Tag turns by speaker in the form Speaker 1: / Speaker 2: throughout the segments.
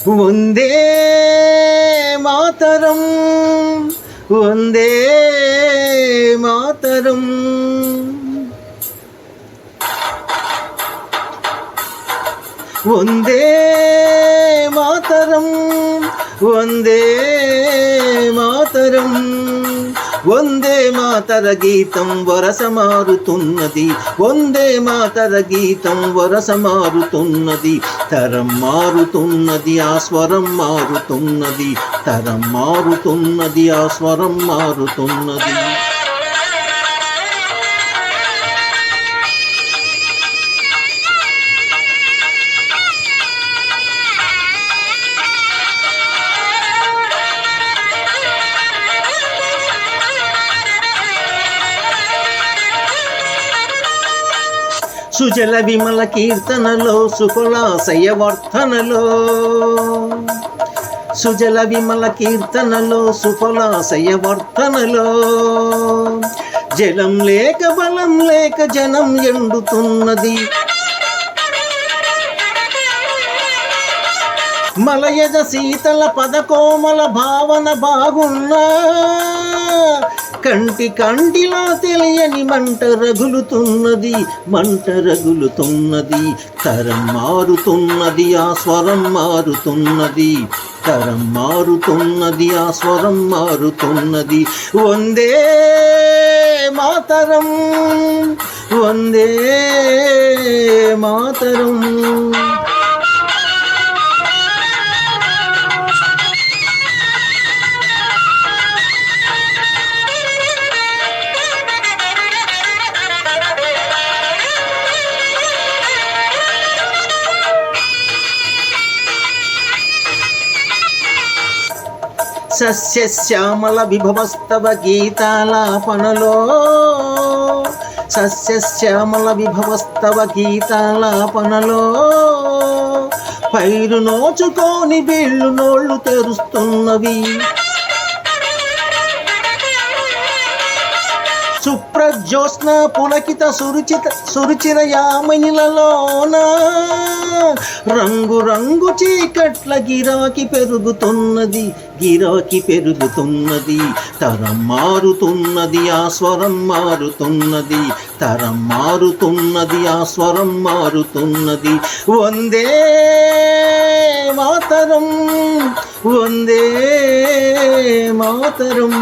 Speaker 1: వందే మాతరం, వందే మాతరం. వందే మాతరం, వందే మాతరం. వందే మాతర గీతం వరస మారుతున్నది, వందే మాతర గీతం వరస మారుతున్నది. తరం మారుతున్నది, ఆ స్వరం మారుతున్నది. తరం మారుతున్నది, ఆ స్వరం మారుతున్నది. సుజల విమల కీర్తనలో సుకులాశయ వర్ధనలో, సుజల విమల కీర్తనలో సుకులాశయ వర్ధనలో. జలం లేక బలం లేక జనం ఎండుతున్నది, మలయజ శీతల పదకోమల భావన బాగున్నా కంటి కంటిలో తెలియని మంట రగులుతున్నది, మంట రగులుతున్నది. తరం మారుతున్నది, ఆ స్వరం మారుతున్నది. తరం మారుతున్నది, ఆ స్వరం మారుతున్నది. వందే మాతరం, వందే మాతరం. సస్యశ్యామల విభవస్తవ గీతాలాపనలో, సస్యశ్యామల విభవస్తవ గీతాలాపనలో. పైరు నోచుకొని వీళ్ళు నోళ్ళు తెరుస్తున్నవి, సుప్రజ్యోత్స్న పులకిత సురుచిర యామనిలలోన రంగు రంగు చీకట్ల గిరాకి పెరుగుతున్నది, గిరాకి పెరుగుతున్నది. తరం మారుతున్నది, ఆ స్వరం మారుతున్నది. తరం మారుతున్నది, ఆ స్వరం మారుతున్నది. వందే మాతరం, వందే మాతరం.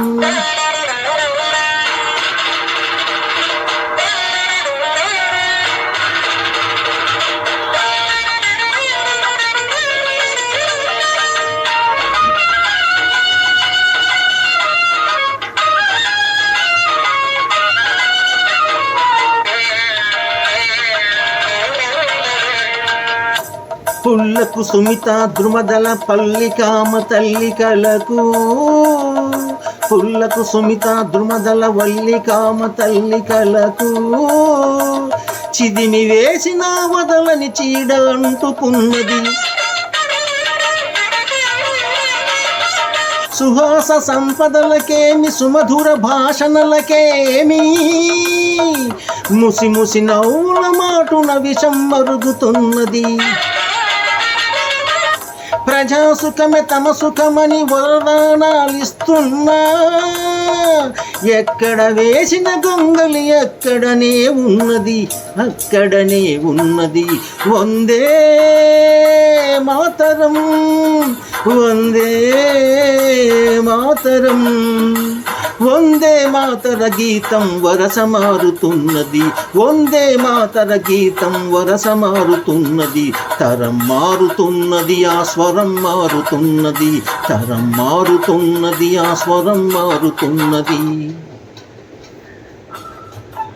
Speaker 1: పుల్లకు సుమిత ద్రుమదల పల్లికామ తల్లికలకు, పుల్లకు సుమిత ద్రుమదల వల్లికామ తల్లికలకు. చిదిమి వేసిన వదలని చీడ అంటుకున్నది, సుహాస సంపదలకేమి సుమధుర భాషణలకేమి. ముసి ముసి నవ్వుల మాటున విషం మరుగుతున్నది, ప్రజాసుఖమే తమ సుఖమని వరదానాలిస్తున్నా. ఎక్కడ వేసిన గొంగలి ఎక్కడనే ఉన్నది, అక్కడనే ఉన్నది. వందే మాతరం, వందే మాతరం. వందే మాతర గీతం వరస మారుతున్నది, వందే మాతర గీతం వరస మారుతున్నది. తరం మారుతున్నది, ఆ స్వరం మారుతున్నది. తరం మారుతున్నది, ఆ స్వరం మారుతున్నది.